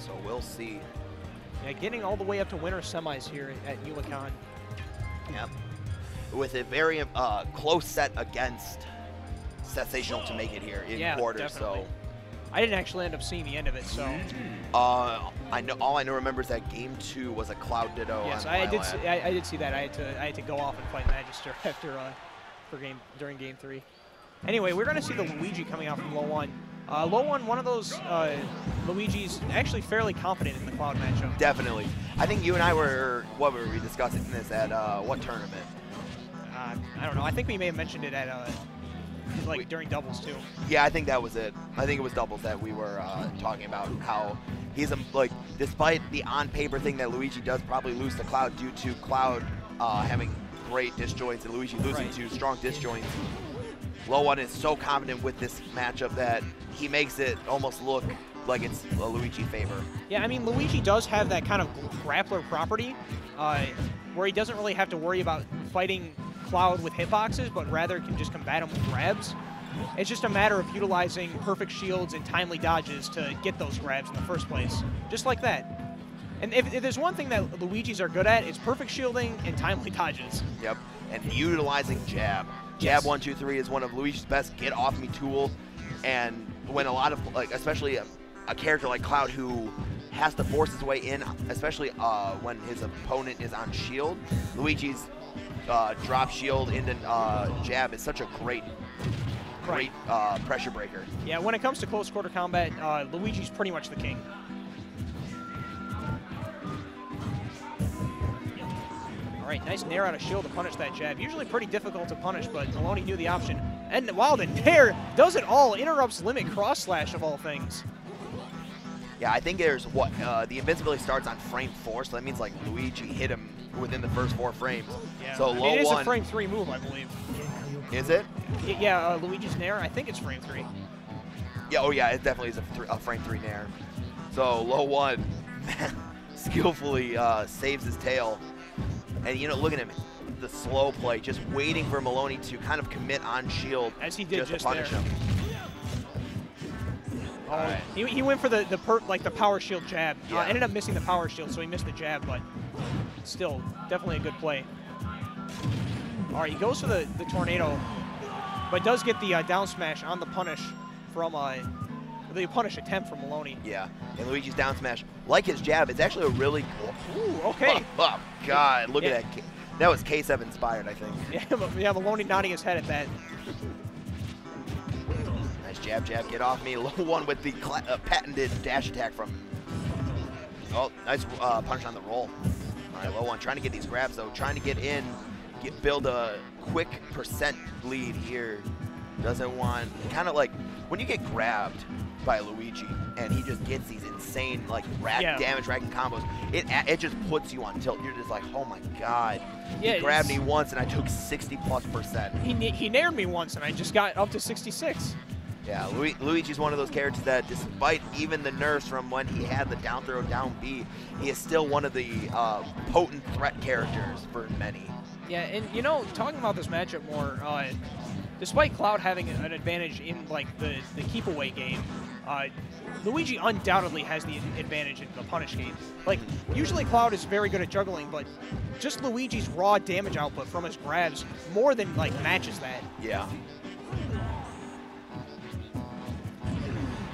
so we'll see. Yeah, getting all the way up to winter semis here at Youmacon. Yep. With a very close set against Sensational to make it here in quarters. Definitely. So I didn't actually end up seeing the end of it, so. I know. All I know remember is that Game 2 was a Cloud Ditto. Yes, on I did see that. I had to go off and fight Magister during Game 3. Anyway, we're going to see the Luigi coming out from LOE1. LOE1, one of those Luigi's actually fairly confident in the Cloud matchup. Definitely. I think you and I were, what were we discussing this at what tournament? I don't know. I think we may have mentioned it at during doubles too. Yeah, I think that was it. I think it was doubles that we were talking about how he's despite the on-paper thing that Luigi does probably lose to Cloud due to Cloud having great disjoints and Luigi losing to strong disjoints. LOE1 is so confident with this matchup that he makes it almost look like it's a Luigi favor. Yeah, I mean, Luigi does have that kind of grappler property where he doesn't really have to worry about fighting Cloud with hitboxes, but rather can just combat him with grabs. It's just a matter of utilizing perfect shields and timely dodges to get those grabs in the first place, just like that. And if there's one thing that Luigi's are good at, it's perfect shielding and timely dodges. Yep, and utilizing jab. Jab 1, 2, 3 is one of Luigi's best get off me tool, and when a lot of especially a character like Cloud who has to force his way in, especially when his opponent is on shield, Luigi's drop shield into jab is such a great pressure breaker. Yeah, when it comes to close quarter combat, Luigi's pretty much the king. All right, nice nair out of shield to punish that jab. Usually pretty difficult to punish, but Miloni knew the option. And wow, the nair does it all. Interrupts limit cross slash of all things. Yeah, I think there's the invincibility starts on frame 4, so that means like Luigi hit him within the first 4 frames. Yeah, so it is a frame 3 move, I believe. Is it? Yeah, Luigi's nair, I think it's frame 3. Yeah, oh yeah, it definitely is a frame 3 nair. So LOE1 skillfully saves his tail. And you know, look at him, the slow play, just waiting for Miloni to kind of commit on shield as he did just to punish him. All right. He went for the power shield jab. Yeah. Ended up missing the power shield, so he missed the jab, but still, definitely a good play. All right, he goes for the tornado, but does get the down smash on the punish from the punish attempt from Miloni. Yeah, and Luigi's down smash, like his jab, it's actually a really cool. Ooh, okay. Oh, God, look at that. That was K7 inspired, I think. Yeah, Miloni nodding his head at that. Nice jab, get off me. LOE1 with the patented dash attack from. Oh, nice punch on the roll. All right, LOE1 trying to get these grabs though, trying to get in, build a quick percent lead here. Doesn't want, kind of like when you get grabbed by Luigi and he just gets these insane damage racking combos, it just puts you on tilt. You're just like, oh my God. Yeah, he grabbed me once and I took 60+%. He nared me once and I just got up to 66. Yeah, Luigi's one of those characters that despite even the nerfs from when he had the down throw, down B, he is still one of the potent threat characters for many. Yeah, and you know, talking about this matchup more, despite Cloud having an advantage in the keep away game, Luigi undoubtedly has the advantage in the punish game. Usually Cloud is very good at juggling, but just Luigi's raw damage output from his grabs more than matches that. Yeah.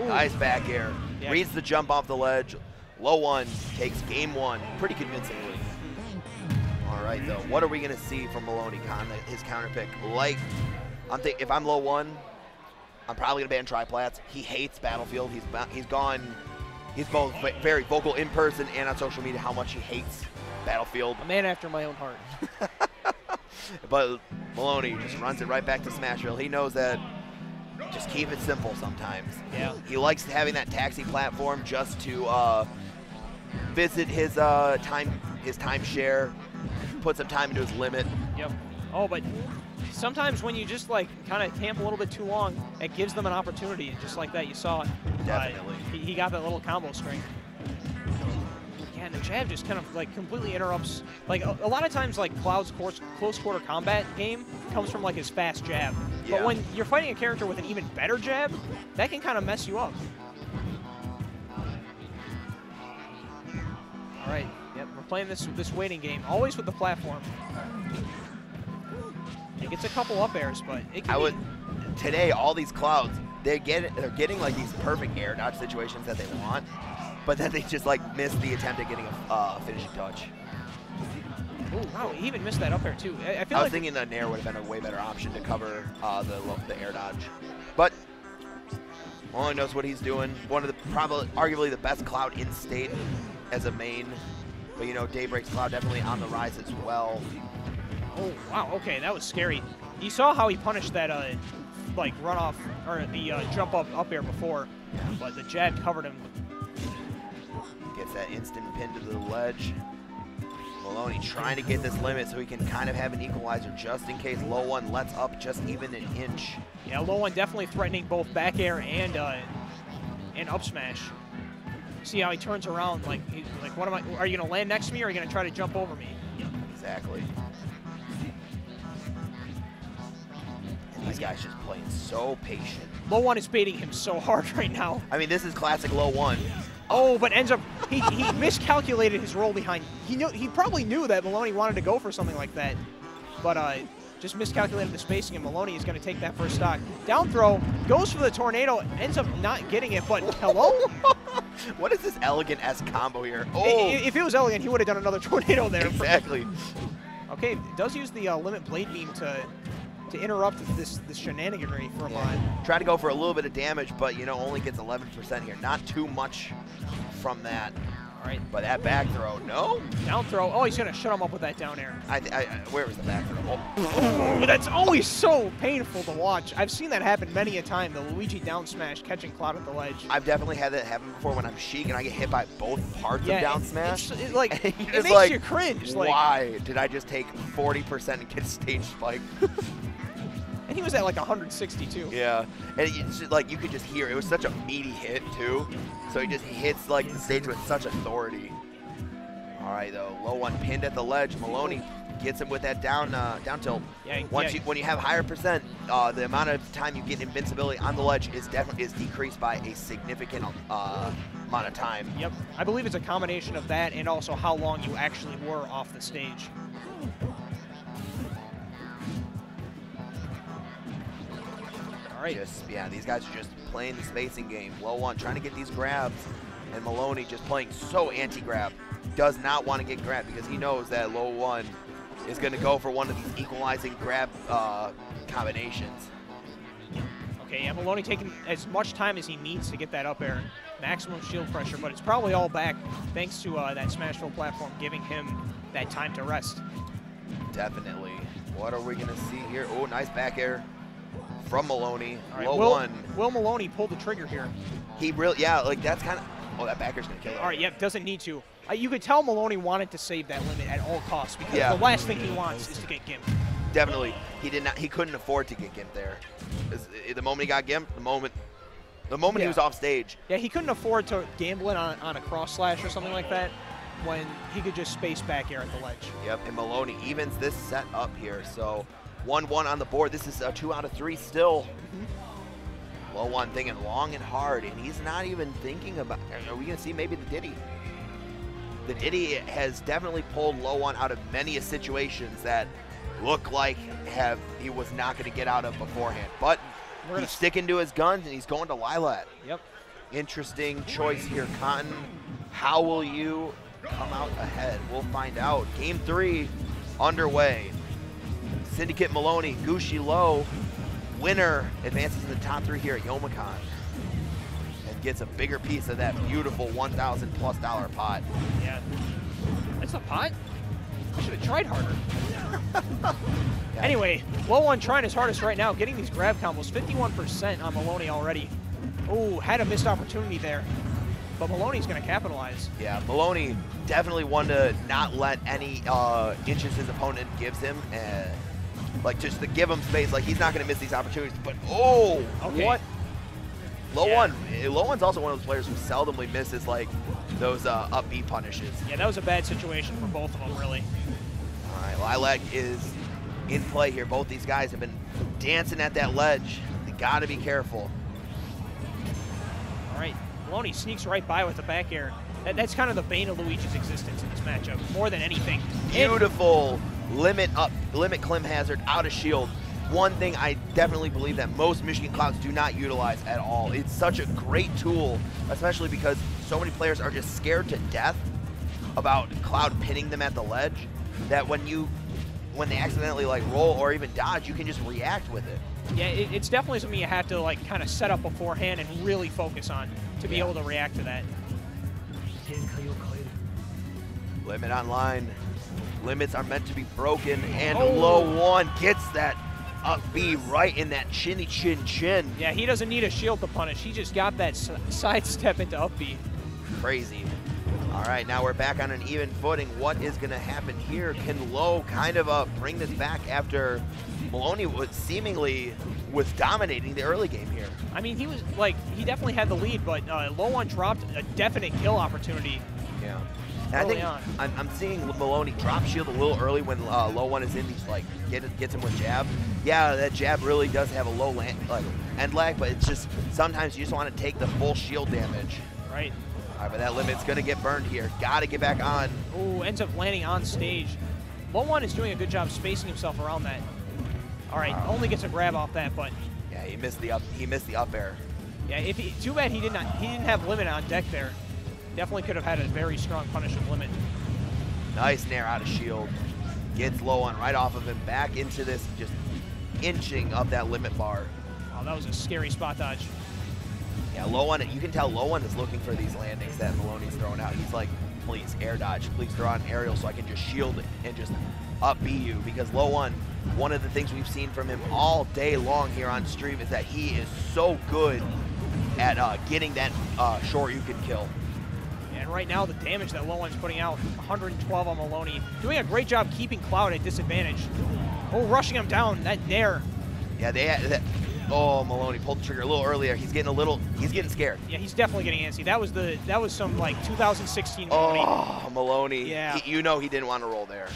Ooh. Nice back air. Yeah. Reads the jump off the ledge. LOE1 takes game 1 pretty convincingly. All right, though, what are we going to see from Miloni on his counter pick? If I'm LOE1, I'm probably going to ban Triplats. He hates Battlefield. He's both very vocal in person and on social media how much he hates Battlefield. A man after my own heart. But Miloni just runs it right back to Smashville. He knows that just keep it simple sometimes. Yeah. He likes having that taxi platform just to visit his timeshare, put some time into his limit. Yep. Oh, but sometimes when you just kind of camp a little bit too long, it gives them an opportunity. Just like that, you saw it. Definitely. He got that little combo string. Yeah, and the jab just kind of completely interrupts. A lot of times Cloud's close quarter combat game comes from his fast jab. Yeah. But when you're fighting a character with an even better jab, that can kind of mess you up. playing this waiting game, always with the platform. He gets a couple up airs, but it can today, all these clouds, they're getting like these perfect air dodge situations that they want, but then they just like miss the attempt at getting a finishing touch. Ooh, wow, he even missed that up air too. I was thinking the nair would have been a way better option to cover the air dodge, but Miloni knows what he's doing. One of the arguably the best cloud in state as a main, but you know Daybreak's cloud definitely on the rise as well. Oh wow, okay, that was scary. You saw how he punished that like runoff or the jump up air before, but the jab covered him. Gets that instant pin to the ledge. Miloni trying to get this limit so he can kind of have an equalizer just in case LOE1 lets up just even an inch. Yeah, LOE1 definitely threatening both back air and up smash. See how he turns around like what am I? Are you gonna land next to me or are you gonna try to jump over me? Exactly. And these guys just playing so patient. LOE1 is baiting him so hard right now. I mean, this is classic LOE1. Oh, but ends up he miscalculated his roll behind. He probably knew that Miloni wanted to go for something like that, but just miscalculated the spacing, and Miloni is going to take that first stock. Down throw, goes for the tornado, ends up not getting it, but hello? What is this elegant-esque combo here? Oh! If it was elegant, he would have done another tornado there. Exactly. Okay, does use the limit blade beam to interrupt this shenaniganry from Try to go for a little bit of damage, but you know only gets 11% here. Not too much from that. All right. But that back throw, no. Down throw. Oh, he's gonna shut him up with that down air. Where was the back throw? Oh, that's always so painful to watch. I've seen that happen many a time. The Luigi down smash catching Cloud at the ledge. I've definitely had that happen before when I'm Sheik and I get hit by both parts of down smash. It makes you cringe. Why did I just take 40% and get stage spike? And he was at like 162. Yeah, and it's just, like you could just hear it was such a meaty hit too. So he just hits like the stage with such authority. All right, though, LOE1 pinned at the ledge. Miloni gets him with that down tilt. Yeah, when you have higher percent, the amount of time you get invincibility on the ledge is decreased by a significant amount of time. Yep, I believe it's a combination of that and also how long you actually were off the stage. All right. These guys are just playing the spacing game. LOE1 trying to get these grabs, and Miloni just playing so anti-grab. Does not want to get grabbed because he knows that LOE1 is going to go for one of these equalizing grab combinations. Okay, yeah, Miloni taking as much time as he needs to get that up air. Maximum shield pressure, but it's probably all back thanks to that Smashville platform giving him that time to rest. Definitely. What are we going to see here? Oh, nice back air from Miloni. Right, LOE1. Will Miloni pull the trigger here? He really, like that's kind of, oh, that back air's going to kill him. All right, yep, doesn't need to. You could tell Miloni wanted to save that limit at all costs because the last thing he wants is to get gimped. Definitely. He couldn't afford to get gimped there. The moment he got gimped, the moment he was off stage. Yeah, he couldn't afford to gamble it on a cross slash or something like that when he could just space back air at the ledge. Yep, and Miloni evens this set up here. So 1-1 on the board. This is a 2 out of 3 still. LOE1 thinking long and hard, and he's not even thinking about, are we going to see maybe the Diddy? The Diddy has definitely pulled LOE1 out of many situations that look like he was not going to get out of beforehand. But he's sticking to his guns, and he's going to Lilat. Yep. Interesting choice here, Cotton. How will you come out ahead? We'll find out. Game 3 underway. Syndicate Miloni, Gooshi low. Winner advances in the top 3 here at Youmacon and gets a bigger piece of that beautiful $1,000+ pot. Yeah. That's a pot? I should have tried harder. Anyway, LOE1 trying his hardest right now, getting these grab combos. 51% on Miloni already. Oh, had a missed opportunity there. But Miloni's going to capitalize. Yeah, Miloni definitely one to not let any inches his opponent gives him. Like, just to give him space. Like, he's not going to miss these opportunities. But, oh, okay. What? LOE1's also one of those players who seldomly misses, like, those up B punishes. Yeah, that was a bad situation for both of them, really. All right, Lilac is in play here. Both these guys have been dancing at that ledge. They got to be careful. All right, Miloni sneaks right by with the back air. That's kind of the bane of Luigi's existence in this matchup, more than anything. Beautiful limit Clim Hazard out of shield. One thing I definitely believe that most Michigan Clouds do not utilize at all. It's such a great tool, especially because so many players are just scared to death about Cloud pinning them at the ledge, that when they accidentally like roll or even dodge, you can just react with it. Yeah, it's definitely something you have to like kind of set up beforehand and really focus on to be able to react to that. Limit online. Limits are meant to be broken, and LOE1 gets that up B right in that chinny chin. Yeah, he doesn't need a shield to punish. He just got that sidestep into up B. Crazy. All right, now we're back on an even footing. What is going to happen here? Can Lowe kind of bring this back after Miloni seemingly was dominating the early game here? I mean, he definitely had the lead, but LOE1 dropped a definite kill opportunity. Yeah. And I think I'm seeing Miloni drop shield a little early when LOE1 is in these, like, gets him with jab. Yeah, that jab really does have a low end lag, but it's just sometimes you just want to take the full shield damage. Right. All right, but that limit's going to get burned here. Got to get back on. Ooh, ends up landing on stage. LOE1 is doing a good job spacing himself around that. All right, only gets a grab off that, but yeah, he missed the up air. Yeah, too bad he didn't have limit on deck there. Definitely could have had a very strong punish of limit. Nice nair out of shield. Gets LOE1 right off of him, back into this, just inching up that limit bar. Oh, that was a scary spot dodge. Yeah, LOE1, you can tell LOE1 is looking for these landings that Miloni's throwing out. He's like, please, air dodge. Please throw out an aerial so I can just shield it and just up B you. Because LOE1, one of the things we've seen from him all day long here on stream is that he is so good at getting that short you can kill. And right now, the damage that LOE1's putting out, 112 on Miloni. Doing a great job keeping Cloud at disadvantage. Oh, rushing him down, that nair. Yeah, oh, Miloni pulled the trigger a little earlier. He's getting scared. Yeah, he's definitely getting antsy. That was some like 2016 Miloni. Oh, Miloni. Yeah. You know he didn't want to roll there.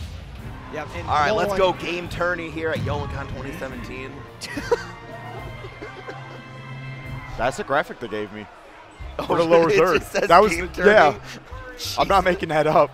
Yep. All right, let's go game tourney here at Youmacon 2017. That's the graphic they gave me. Oh, for the lower third. That was yeah. I'm not making that up.